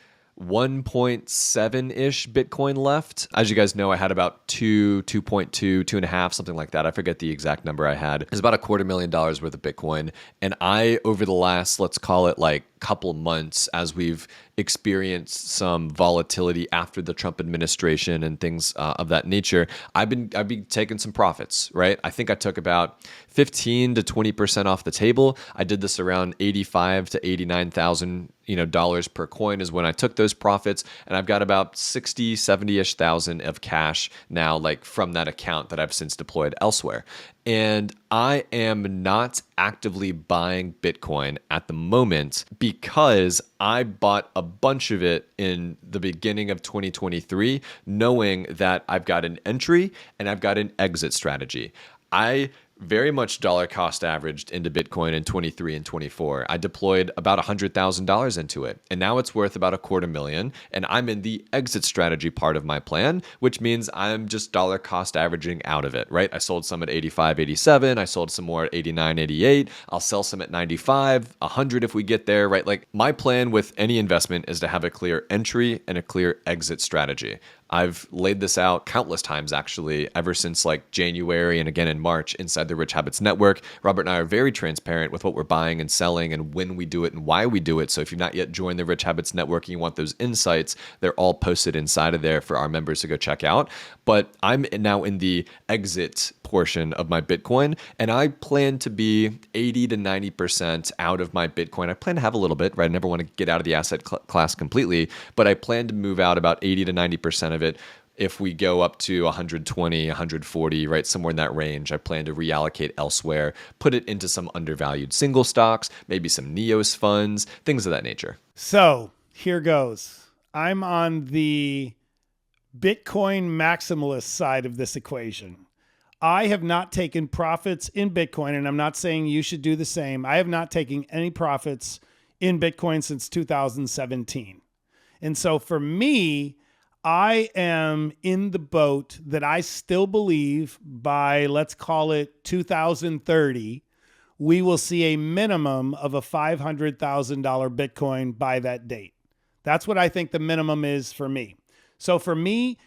1.7-ish Bitcoin left. As you guys know, I had about 2.2, 2.5, something like that. I forget the exact number I had. It was about $250,000 worth of Bitcoin. And I, over the last, let's call it like couple months, as we've experienced some volatility after the Trump administration and things of that nature, I've been taking some profits, right? I think I took about 15 to 20% off the table. I did this around 85 to 89,000 dollars per coin is when I took those profits, and I've got about 60, 70-ish thousand of cash now, like from that account that I've since deployed elsewhere. And I am not actively buying Bitcoin at the moment because I bought a bunch of it in the beginning of 2023, knowing that I've got an entry and I've got an exit strategy. I very much dollar cost averaged into Bitcoin in 23 and 24. I deployed about $100,000 into it, and now it's worth about $250,000. And I'm in the exit strategy part of my plan, which means I'm just dollar cost averaging out of it, right? I sold some at 85, 87. I sold some more at 89, 88. I'll sell some at 95, 100 if we get there, right? Like, my plan with any investment is to have a clear entry and a clear exit strategy. I've laid this out countless times, actually, ever since like January and again in March inside the Rich Habits Network. Robert and I are very transparent with what we're buying and selling and when we do it and why we do it. So if you've not yet joined the Rich Habits Network and you want those insights, they're all posted inside of there for our members to go check out. But I'm now in the exit portion of my Bitcoin, and I plan to be 80 to 90% out of my Bitcoin. I plan to have a little bit, right? I never want to get out of the asset class completely, but I plan to move out about 80 to 90% of it. If we go up to 120, 140, right, somewhere in that range, I plan to reallocate elsewhere, put it into some undervalued single stocks, maybe some NEOS funds, things of that nature. So here goes. I'm on the Bitcoin maximalist side of this equation. I have not taken profits in Bitcoin, and I'm not saying you should do the same. I have not taken any profits in Bitcoin since 2017. And so for me, I am in the boat that I still believe by, let's call it 2030, we will see a minimum of a $500,000 Bitcoin by that date. That's what I think the minimum is for me. So for me,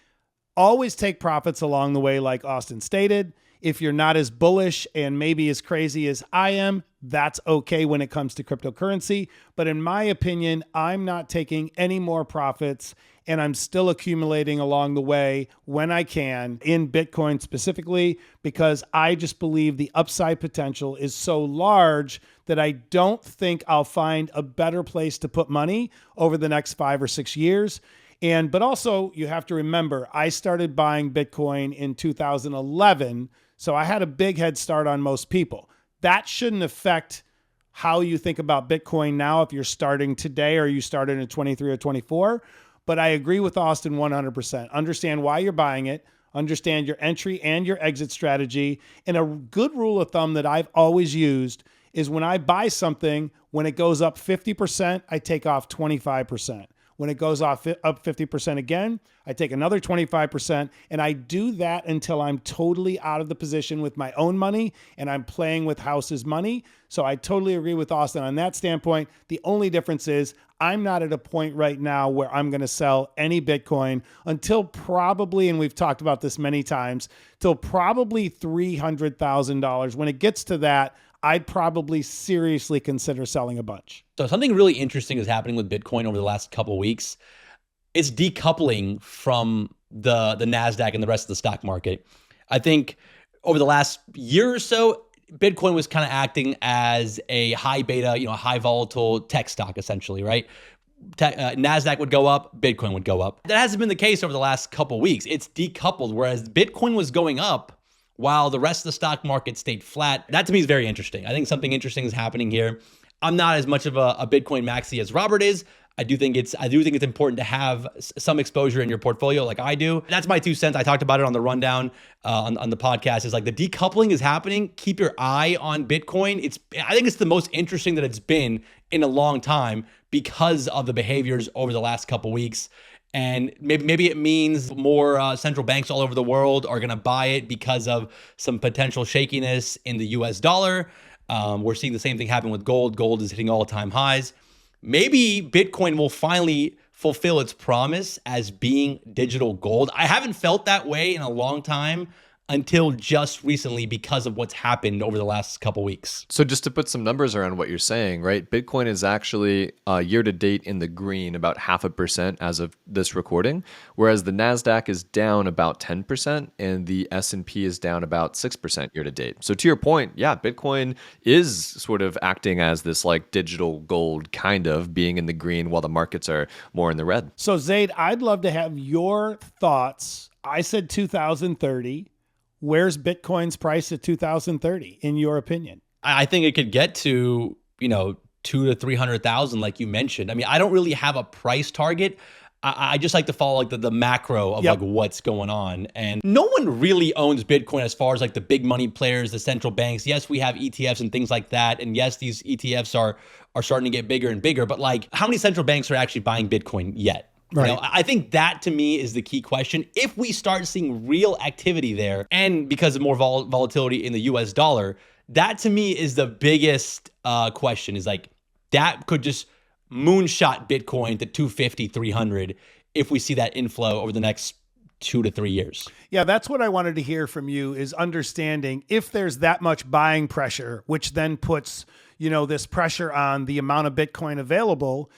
always take profits along the way, like Austin stated. If you're not as bullish and maybe as crazy as I am, that's okay when it comes to cryptocurrency. But in my opinion, I'm not taking any more profits, and I'm still accumulating along the way when I can in Bitcoin specifically, because I just believe the upside potential is so large that I don't think I'll find a better place to put money over the next 5 or 6 years. But also you have to remember, I started buying Bitcoin in 2011, so I had a big head start on most people. That shouldn't affect how you think about Bitcoin now if you're starting today or you started in 23 or 24. But I agree with Austin 100%. Understand why you're buying it, understand your entry and your exit strategy. And a good rule of thumb that I've always used is when I buy something, when it goes up 50%, I take off 25%. When it goes off up 50% again, I take another 25%, and I do that until I'm totally out of the position with my own money and I'm playing with house's money. So I totally agree with Austin on that standpoint. The only difference is I'm not at a point right now where I'm going to sell any Bitcoin until probably, and we've talked about this many times, till probably $300,000. When it gets to that, I'd probably seriously consider selling a bunch. So something really interesting is happening with Bitcoin over the last couple of weeks. It's decoupling from the NASDAQ and the rest of the stock market. I think over the last year or so, Bitcoin was kind of acting as a high beta, high volatile tech stock, essentially, right? NASDAQ would go up, Bitcoin would go up. That hasn't been the case over the last couple of weeks. It's decoupled, whereas Bitcoin was going up while the rest of the stock market stayed flat. That to me is very interesting. I think something interesting is happening here. I'm not as much of a Bitcoin maxi as Robert is. I do think it's important to have some exposure in your portfolio like I do. That's my 2 cents. I talked about it on the rundown on the podcast. Is like the decoupling is happening. Keep your eye on Bitcoin. I think it's the most interesting that it's been in a long time because of the behaviors over the last couple weeks. And maybe it means more central banks all over the world are going to buy it because of some potential shakiness in the US dollar. We're seeing the same thing happen with gold. Gold is hitting all-time highs. Maybe Bitcoin will finally fulfill its promise as being digital gold. I haven't felt that way in a long time until just recently because of what's happened over the last couple weeks. So just to put some numbers around what you're saying, right? Bitcoin is actually year to date in the green about 0.5% as of this recording, whereas the Nasdaq is down about 10% and the S&P is down about 6% year to date. So to your point, yeah, Bitcoin is sort of acting as this like digital gold, kind of being in the green while the markets are more in the red. So Zaid, I'd love to have your thoughts. I said 2030. Where's Bitcoin's price at 2030, in your opinion? I think it could get to, two to 300,000, like you mentioned. I mean, I don't really have a price target. I just like to follow like the macro of like what's going on. And no one really owns Bitcoin as far as like the big money players, the central banks. Yes, we have ETFs and things like that. And yes, these ETFs are starting to get bigger and bigger. But like, how many central banks are actually buying Bitcoin yet? Right. I think that to me is the key question. If we start seeing real activity there, and because of more volatility in the US dollar, that to me is the biggest question, is like that could just moonshot Bitcoin to 250, 300 if we see that inflow over the next 2 to 3 years. Yeah, that's what I wanted to hear from you, is understanding if there's that much buying pressure, which then puts, this pressure on the amount of Bitcoin available,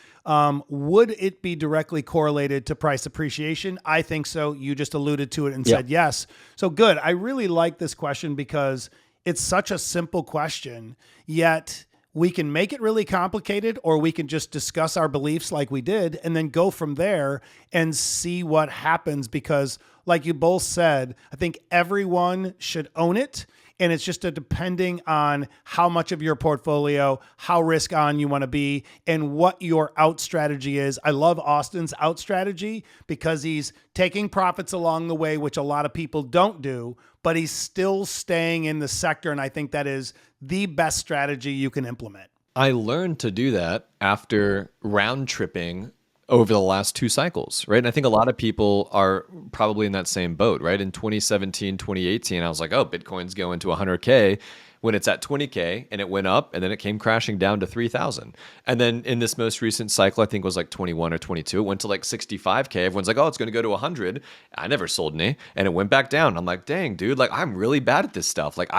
would it be directly correlated to price appreciation? I think so. You just alluded to it and said yes. So good. I really like this question because it's such a simple question, yet we can make it really complicated, or we can just discuss our beliefs like we did and then go from there and see what happens. Because like you both said, I think everyone should own it. And it's just depending on how much of your portfolio, how risk on you want to be, and what your out strategy is. I love Austin's out strategy because he's taking profits along the way, which a lot of people don't do, but he's still staying in the sector. And I think that is the best strategy you can implement. I learned to do that after round tripping over the last 2 cycles, right? And I think a lot of people are probably in that same boat, right? In 2017, 2018, I was like, oh, Bitcoin's going to 100K when it's at 20K, and it went up and then it came crashing down to 3,000. And then in this most recent cycle, I think it was like 21 or 22, it went to like 65K. Everyone's like, oh, it's going to go to 100. I never sold any, and it went back down. I'm like, dang, dude, like I'm really bad at this stuff. Like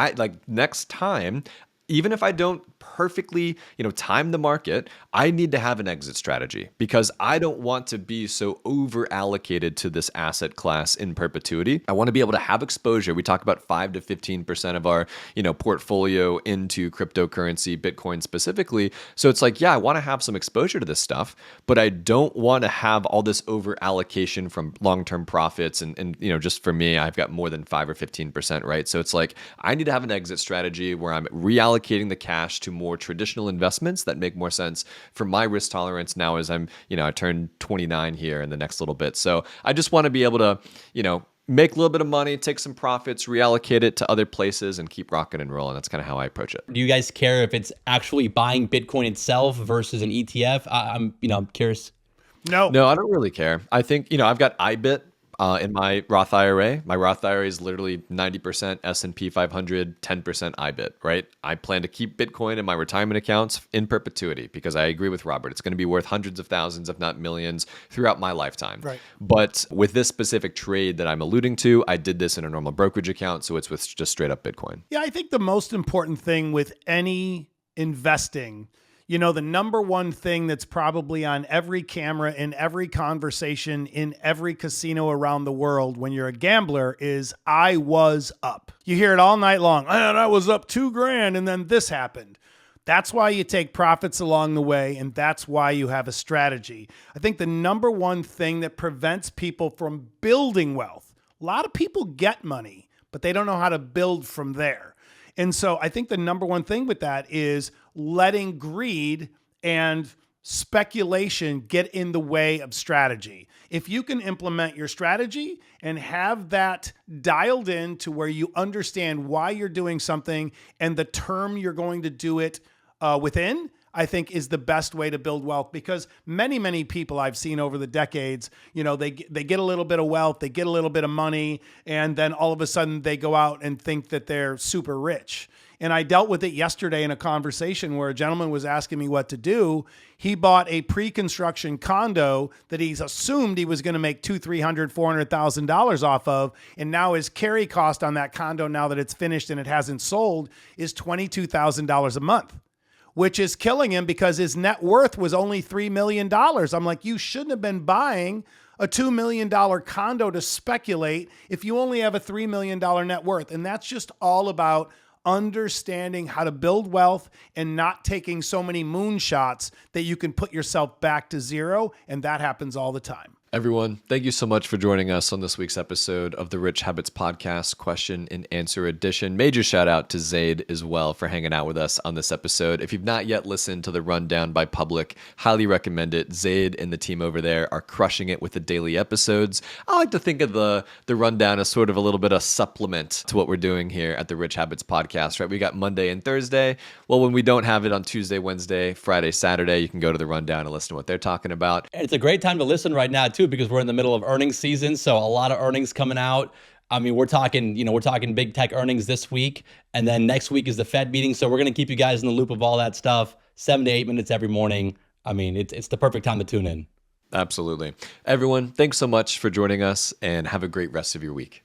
next time, even if I don't perfectly, time the market, I need to have an exit strategy, because I don't want to be so over allocated to this asset class in perpetuity. I want to be able to have exposure. We talk about 5 to 15% of our, portfolio into cryptocurrency, Bitcoin specifically. So it's like, yeah, I want to have some exposure to this stuff, but I don't want to have all this over allocation from long-term profits. And just for me, I've got more than 5 or 15%, right? So it's like, I need to have an exit strategy where I'm reallocating the cash to more traditional investments that make more sense for my risk tolerance now, as I'm, I turn 29 here in the next little bit. So I just want to be able to, make a little bit of money, take some profits, reallocate it to other places, and keep rocking and rolling. That's kind of how I approach it. Do you guys care if it's actually buying Bitcoin itself versus an ETF? I'm curious. No, I don't really care. I think, I've got IBIT in my Roth IRA. My Roth IRA is literally 90% S&P 500, 10% IBIT, right? I plan to keep Bitcoin in my retirement accounts in perpetuity, because I agree with Robert. It's going to be worth hundreds of thousands, if not millions, throughout my lifetime. Right. But with this specific trade that I'm alluding to, I did this in a normal brokerage account, so it's with just straight up Bitcoin. Yeah, I think the most important thing with any investing, the number one thing that's probably on every camera, in every conversation, in every casino around the world when you're a gambler is, I was up. You hear it all night long. And I was up $2,000 and then this happened. That's why you take profits along the way, and that's why you have a strategy. I think the number one thing that prevents people from building wealth, a lot of people get money, but they don't know how to build from there. And so I think the number one thing with that is letting greed and speculation get in the way of strategy. If you can implement your strategy and have that dialed in to where you understand why you're doing something and the term you're going to do it within, I think is the best way to build wealth, because many people I've seen over the decades, they get a little bit of wealth, they get a little bit of money, and then all of a sudden they go out and think that they're super rich. And I dealt with it yesterday in a conversation where a gentleman was asking me what to do. He bought a pre-construction condo that he's assumed he was going to make $200,000-$400,000 off of. And now his carry cost on that condo, now that it's finished and it hasn't sold, is $22,000 a month, which is killing him because his net worth was only $3 million. I'm like, you shouldn't have been buying a $2 million condo to speculate if you only have a $3 million net worth. And that's just all about understanding how to build wealth and not taking so many moonshots that you can put yourself back to zero. And that happens all the time. Everyone, thank you so much for joining us on this week's episode of the Rich Habits Podcast question and answer edition. Major shout out to Zaid as well for hanging out with us on this episode. If you've not yet listened to the Rundown by Public, highly recommend it. Zaid and the team over there are crushing it with the daily episodes. I like to think of the Rundown as sort of a little bit of supplement to what we're doing here at the Rich Habits Podcast, right? We got Monday and Thursday. Well, when we don't have it on Tuesday, Wednesday, Friday, Saturday, you can go to the Rundown and listen to what they're talking about. And it's a great time to listen right now too, because we're in the middle of earnings season. So a lot of earnings coming out. I mean, we're talking big tech earnings this week. And then next week is the Fed meeting. So we're going to keep you guys in the loop of all that stuff, 7 to 8 minutes every morning. I mean, it's the perfect time to tune in. Absolutely. Everyone, thanks so much for joining us and have a great rest of your week.